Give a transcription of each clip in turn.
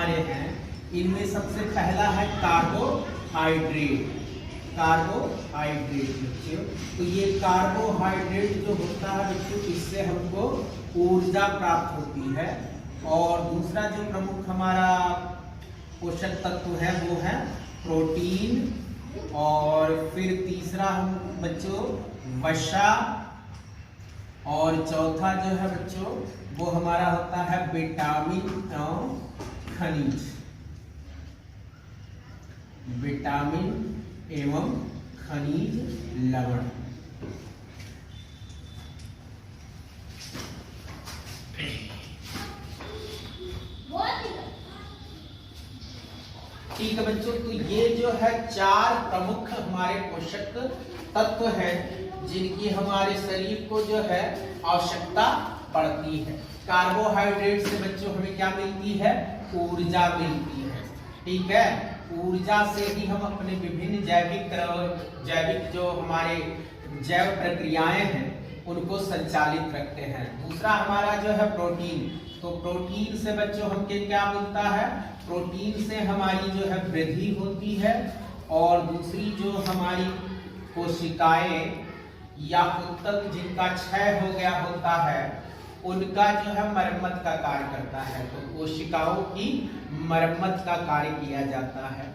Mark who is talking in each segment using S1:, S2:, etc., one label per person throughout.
S1: हमारे हैं, इनमें सबसे पहला है कार्बोहाइड्रेट। कार्बोहाइड्रेट बच्चों, तो ये कार्बोहाइड्रेट जो होता है बच्चों, इससे हमको ऊर्जा प्राप्त होती है। और दूसरा जो प्रमुख हमारा पोषक तत्व है वो है प्रोटीन। और फिर तीसरा हम बच्चों वसा। और चौथा जो है बच्चों वो हमारा होता है विटामिन और खनिज। विटामिन एवं खनिज लवण। ठीक है बच्चों, तो ये जो है 4 प्रमुख हमारे पोषक तत्व हैं जिनकी हमारे शरीर को जो है आवश्यकता पड़ती है। कार्बोहाइड्रेट से बच्चों हमें क्या मिलती है? ऊर्जा मिलती है। ठीक है, ऊर्जा से ही हम अपने विभिन्न जैविक जो हमारे जैव प्रक्रियाएं हैं उनको संचालित रखते हैं। दूसरा हमारा जो है प्रोटीन। तो प्रोटीन से बच्चों हमको क्या मिलता है? प्रोटीन से हमारी जो है वृद्धि होती है। और दूसरी जो हमारी कोशिकाएं या ऊतक जिनका क्षय हो गया होता है उनका जो है मरम्मत का कार्य करता है। तो कोशिकाओं की मरम्मत का कार्य किया जाता है।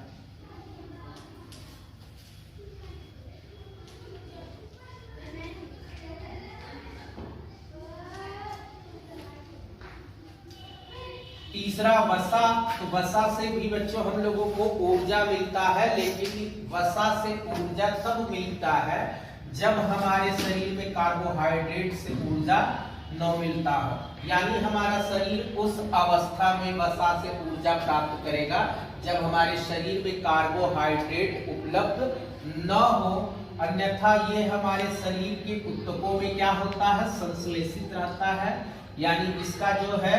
S1: तीसरा वसा। तो वसा से भी बच्चों हम लोगों को ऊर्जा मिलता है, लेकिन वसा से ऊर्जा तब मिलता है जब हमारे शरीर में कार्बोहाइड्रेट से ऊर्जा न मिलता हो। यानी हमारा शरीर उस अवस्था में वसा से ऊर्जा प्राप्त करेगा जब हमारे शरीर में कार्बोहाइड्रेट उपलब्ध न हो। अन्यथा ये हमारे शरीर के ऊतकों में क्या होता है? संश्लेषित रहता है। यानी इसका जो है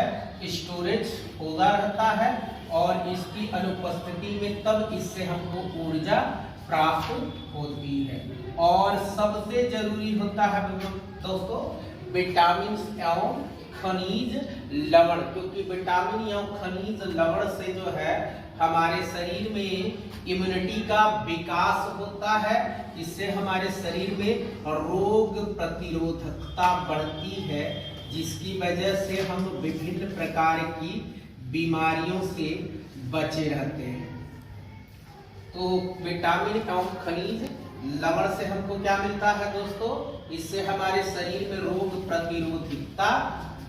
S1: स्टोरेज होगा रहता है और इसकी अनुपस्थिति में तब इससे हमको ऊर्जा प्राप्त होती है। और सबसे जरूरी होता है दोस्तों विटामिन एवं खनिज लवण, क्योंकि विटामिन एवं खनिज लवण से जो है हमारे शरीर में इम्यूनिटी का विकास होता है। इससे हमारे शरीर में रोग प्रतिरोधकता बढ़ती है, जिसकी वजह से हम विभिन्न प्रकार की बीमारियों से बचे रहते हैं। तो विटामिन एवं खनिज लवण से हमको क्या मिलता है दोस्तों? इससे हमारे शरीर में रोग प्रतिरोधकता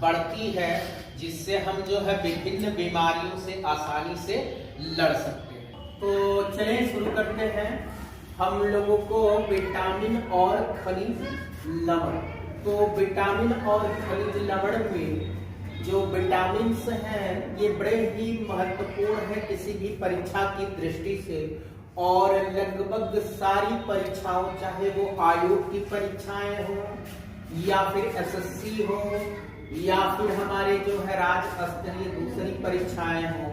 S1: बढ़ती है, जिससे हम जो है विभिन्न बीमारियों से आसानी से लड़ सकते हैं। तो चलिए शुरू करते हैं हम लोगों को विटामिन और खनिज लवण। तो विटामिन और खनिज लवण में जो विटामिन्स हैं ये बड़े ही महत्वपूर्ण है किसी भी परीक्षा की दृष्टि से। और लगभग सारी परीक्षाओं, चाहे वो आयोग की परीक्षाएं हो या फिर एसएससी हो या फिर हमारे जो है राज्य स्तरीय दूसरी परीक्षाएं हो,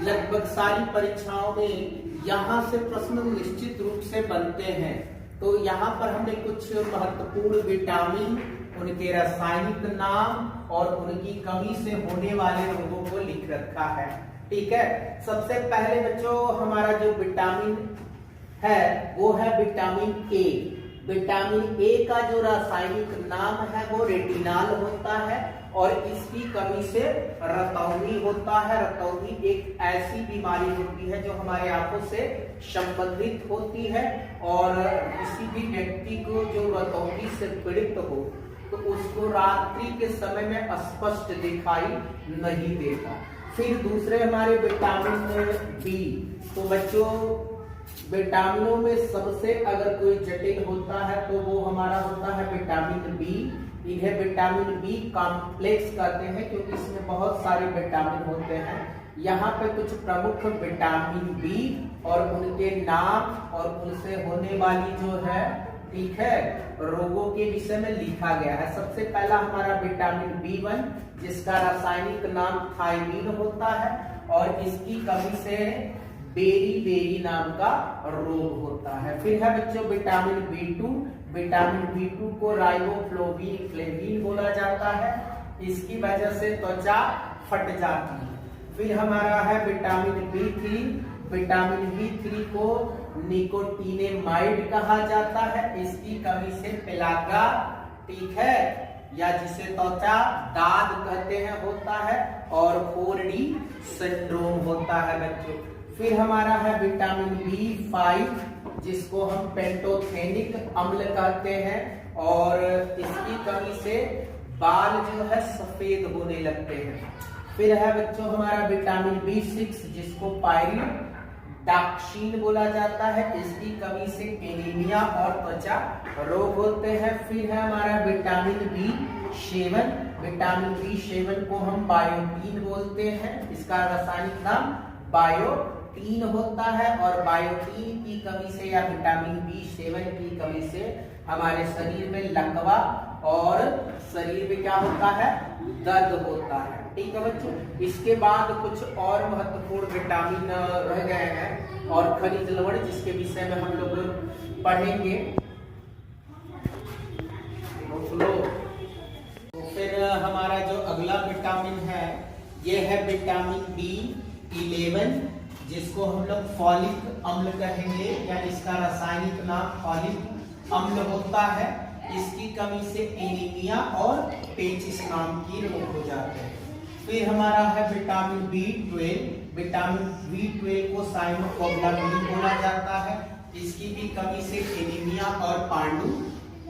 S1: लगभग सारी परीक्षाओं में यहाँ से प्रश्न निश्चित रूप से बनते हैं। तो यहाँ पर हमने कुछ महत्वपूर्ण विटामिन, उनके रासायनिक नाम और उनकी कमी से होने वाले रोगों को लिख रखा है। ठीक है, सबसे पहले बच्चों हमारा जो विटामिन है वो है विटामिन ए। विटामिन ए का जो रासायनिक नाम है वो रेटिनॉल होता है और इसकी कमी से रतौंधी होता है। रतौंधी एक ऐसी बीमारी होती है जो हमारे आंखों से संबंधित होती है और किसी भी व्यक्ति को जो रतौंधी से पीड़ित हो तो उसको रात्रि के समय में स्पष्ट दिखाई नहीं देता। फिर दूसरे हमारे विटामिन बी। तो बच्चों विटामिनों में सबसे अगर कोई जटिल होता है तो वो हमारा होता है विटामिन बी। इन्हें विटामिन बी कॉम्प्लेक्स कहते हैं क्योंकि इसमें बहुत सारे विटामिन होते हैं। यहाँ पे कुछ प्रमुख विटामिन बी और उनके नाम और उनसे होने वाली जो है, ठीक है, रोगों के विषय में लिखा गया है। सबसे पहला हमारा विटामिन B1 जिसका रासायनिक नाम थायमीन होता है और इसकी कमी से बेरी नाम का रोग होता है। फिर है बच्चों विटामिन B2। विटामिन B2 को राइबोफ्लाविन बोला जाता है। इसकी वजह से त्वचा फट जाती है। फिर हमारा है विटामिन B3। विटामिन B3 को निकोटिनेमाइड कहा जाता है। इसकी कमी से पेलागा, ठीक है, या जिसे त्वचा दाद कहते हैं, होता है, और 4D सिंड्रोम होता है बच्चों। फिर हमारा है विटामिन B5 जिसको हम पेंटोथेनिक अम्ल कहते हैं, और इसकी कमी से बाल जो है सफेद होने लगते हैं। फिर है बच्चों हमारा विटामिन B6 जिसको पायरिडॉक्सिन बोला जाता है। इसकी कमी से एनीमिया और त्वचा रोग होते हैं। फिर है हमारा विटामिन B7। विटामिन B7 को हम बायोटीन बोलते हैं। इसका रासायनिक नाम बायोटीन होता है, और बायोटीन की कमी से या विटामिन B7 की कमी से हमारे शरीर में लकवा और शरीर में क्या होता है, दर्द होता है। ठीक है बच्चों, इसके बाद कुछ और महत्वपूर्ण विटामिन रह गए हैं और खनिज लवण जिसके विषय में हम लोग पढ़ेंगे। तो फिर हमारा जो अगला विटामिन है ये है विटामिन B11 जिसको हम लोग फॉलिक अम्ल कहेंगे, या इसका रासायनिक नाम फॉलिक अम्ल होता है। इसकी कमी से एनीमिया और पेचिस नाम की रोग हो जाते हैं। फिर हमारा है विटामिन B12। विटामिन B12 को साइनोकोबालामिन बोला जाता है। इसकी भी कमी से एनीमिया और पांडु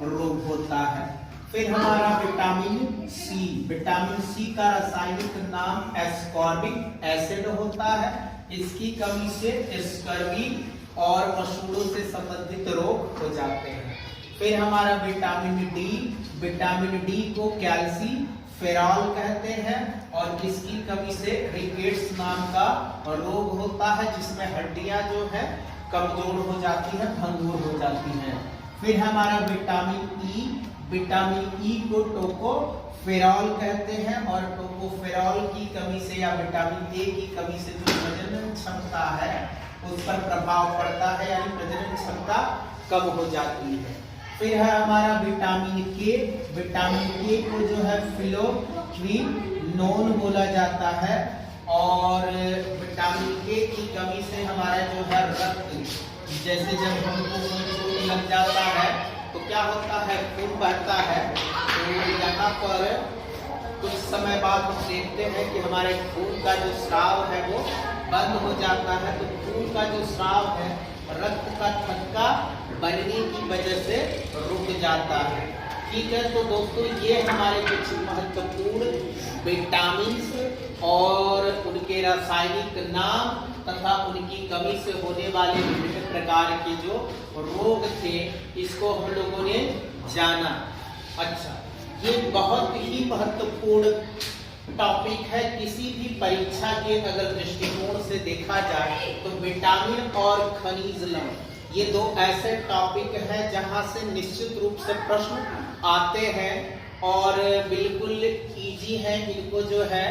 S1: रोग होता है। फिर हमारा विटामिन C। विटामिन C का रासायनिक नाम एस्कॉर्बिक एसिड होता है। इसकी कमी से स्कर्वी और मसूड़ों से संबंधित रोग हो जाते हैं। फिर हमारा विटामिन D। विटामिन D को कैल्सीफेरॉल कहते हैं, और इसकी कमी से रिकेट्स नाम का रोग होता है जिसमें हड्डियां जो है कमजोर हो जाती है, भंगुर हो जाती हैं। फिर हमारा विटामिन E। विटामिन E को टोकोफेरॉल कहते हैं, और टोकोफेरॉल की कमी से या विटामिन A की कमी से जो प्रजनन क्षमता है उस पर प्रभाव पड़ता है, यानी प्रजनन क्षमता कम हो जाती है। फिर है हमारा विटामिन K। विटामिन K को जो है फिलोक्विनोन बोला जाता है, और विटामिन K की कमी से हमारा जो है रक्त, जैसे जब हमको चोट लग जाता है तो क्या होता है, खून बहता है। तो यहाँ पर कुछ समय बाद हम देखते हैं कि हमारे खून का जो स्राव है वो बंद हो जाता है। तो खून का जो स्राव है रक्त का थक्का बनने की वजह से रुक जाता है। ठीक है, तो दोस्तों ये हमारे कुछ महत्वपूर्ण विटामिन्स और उनके रासायनिक नाम तथा उनकी कमी से होने वाले विभिन्न प्रकार के जो रोग थे इसको हम लोगों ने जाना। अच्छा, ये बहुत ही महत्वपूर्ण टॉपिक है। किसी भी परीक्षा के अगर दृष्टिकोण से देखा जाए तो विटामिन और खनिज लवण ये दो ऐसे टॉपिक हैं जहां से निश्चित रूप से प्रश्न आते हैं और बिल्कुल इजी है। इनको जो है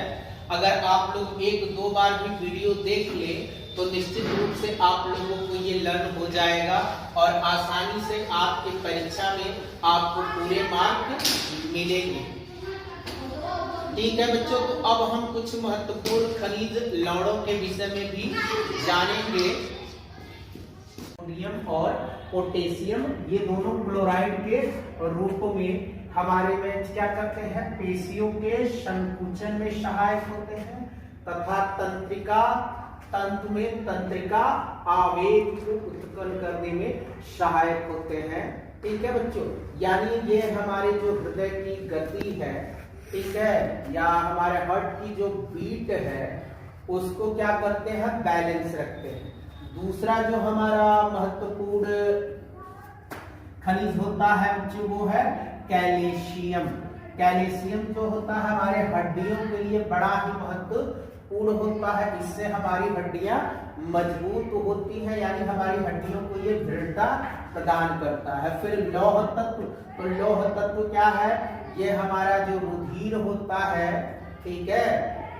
S1: अगर आप लोग एक दो बार भी वीडियो देख ले तो निश्चित रूप से आप लोगों को ये लर्न हो जाएगा और आसानी से आपकी परीक्षा में आपको पूरे मार्क मिलेंगे। ठीक है बच्चों, तो अब हम कुछ महत्वपूर्ण खनिज लवणों के विषय में भी जानेंगे। सोडियम और पोटेशियम ये दोनों क्लोराइड के रूप में हमारे में क्या करते हैं, पेशियों के संकुचन में सहायक होते हैं तथा तंत्र में तंत्रिका आवेग को उत्पन्न करने में सहायक होते हैं। ठीक है बच्चों, यानी ये हमारे जो हृदय की गति है, ठीक है, या हमारे हार्ट की जो बीट है उसको क्या करते हैं, बैलेंस रखते हैं। दूसरा जो हमारा महत्वपूर्ण खनिज होता है बच्चों वो है कैल्शियम। कैल्शियम जो होता है हमारे हड्डियों के लिए बड़ा ही महत्वपूर्ण होता है। इससे हमारी हड्डियां मजबूत होती हैं, यानी हमारी हड्डियों को ये दृढ़ता प्रदान करता है। फिर लौह तत्व, तो लौह तत्व क्या है, ये हमारा जो रुधिर होता है, ठीक है,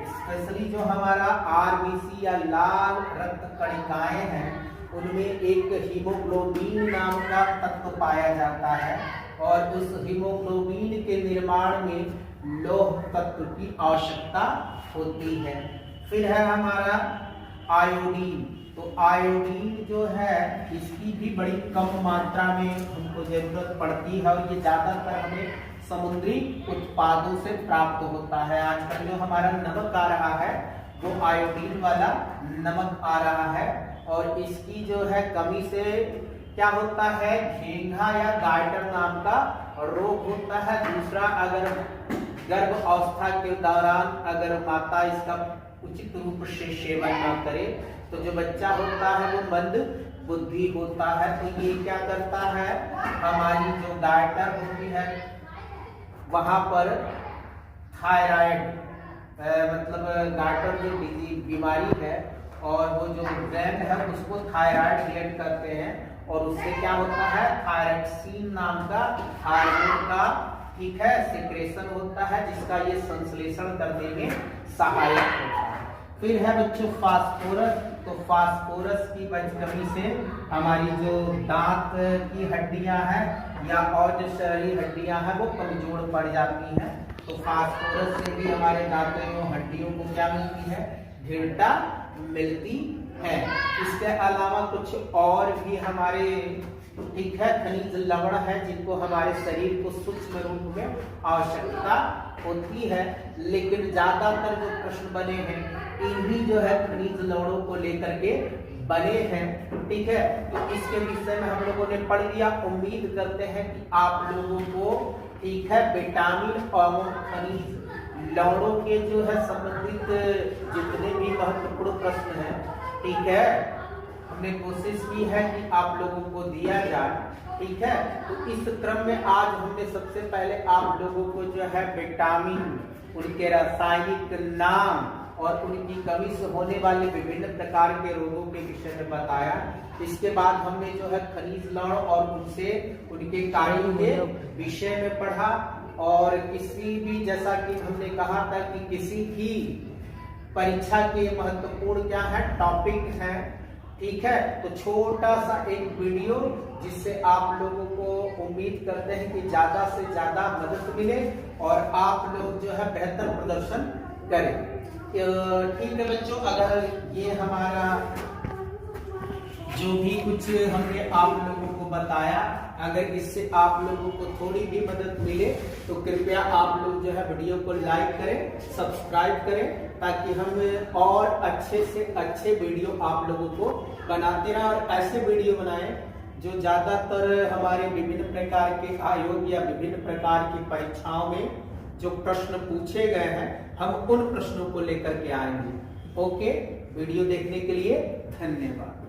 S1: स्पेशली जो हमारा आरबीसी या लाल रक्त कणिकाएं हैं उनमें एक हीमोग्लोबिन नाम का तत्व पाया जाता है और उस हीमोग्लोबिन के निर्माण में लौह तत्व की आवश्यकता होती है। फिर है हमारा आयोडीन। तो आयोडीन जो है इसकी भी बड़ी कम मात्रा में हमको जरूरत पड़ती है और ये ज्यादातर हमें समुद्री उत्पादों से प्राप्त होता है। आजकल जो हमारा नमक आ रहा है वो आयोडीन वाला नमक आ रहा है और इसकी जो है कमी से क्या होता है, घेंघा या गार्टर नाम का रोग होता है। दूसरा, अगर गर्भ अवस्था के दौरान अगर माता इसका उचित रूप से सेवन न करे तो जो बच्चा होता है वो मंद बुद्धि होता है। तो ये क्या करता है, हमारी जो गार्टर होती है वहां पर थायराइड मतलब गार्टर जो बीमारी है और वो जो ग्लैंड है उसको थायराइड ग्लैंड करते हैं और उससे क्या होता है, थायरॉक्सिन नाम का हार्मोन का ठीक है सिक्रेशन होता है जिसका ये संश्लेषण करने में सहायक होता है। फिर है बच्चों फास्फोरस। तो फास्फोरस की कमी से हमारी जो दांत की हड्डियां हैं या और जो शरीर हड्डियां हैं वो कमजोर पड़ जाती हैं। तो फास्फोरस से भी हमारे दांतों और हड्डियों को क्या मिलती है, दृढ़ता मिलती है। इसके अलावा कुछ और भी हमारे ठीक है खनिज लवण है जिनको हमारे शरीर को सूक्ष्म रूप में आवश्यकता होती है, लेकिन ज्यादातर जो प्रश्न बने हैं इन्हीं जो है खनिज लवणों को लेकर के बने हैं। ठीक है, तो इसके विषय में हम लोगों ने पढ़ लिया। उम्मीद करते हैं कि आप लोगों को ठीक है विटामिन और खनिज लवणों के जो है संबंधित जितने भी महत्वपूर्ण प्रश्न हैं ठीक है हमने कोशिश की है कि आप लोगों को दिया जाए। ठीक है, तो इस क्रम में आज हमने सबसे पहले आप लोगों को जो है विटामिन, उनके रासायनिक नाम और उनकी कमी से होने वाले विभिन्न प्रकार के रोगों के विषय में बताया। इसके बाद हमने जो है खनिज लवण और उनसे उनके कार्यों के विषय में पढ़ा और किसी भी जैसा कि हमने कहा था कि किसी भी परीक्षा के महत्वपूर्ण क्या है टॉपिक है। ठीक है, तो छोटा सा एक वीडियो जिससे आप लोगों को उम्मीद करते हैं कि ज्यादा से ज्यादा मदद मिले और आप लोग जो है बेहतर प्रदर्शन करें। ठीक है बच्चों, अगर ये हमारा जो भी कुछ हमने आप लोगों को बताया अगर इससे आप लोगों को थोड़ी भी मदद मिले तो कृपया आप लोग जो है वीडियो को लाइक करें, सब्सक्राइब करें ताकि हम और अच्छे से अच्छे वीडियो आप लोगों को बनाते रहें और ऐसे वीडियो बनाएं जो ज्यादातर हमारे विभिन्न प्रकार के आयोग या विभिन्न प्रकार की परीक्षाओं में जो प्रश्न पूछे गए हैं हम उन प्रश्नों को लेकर के आएंगे। ओके, वीडियो देखने के लिए धन्यवाद।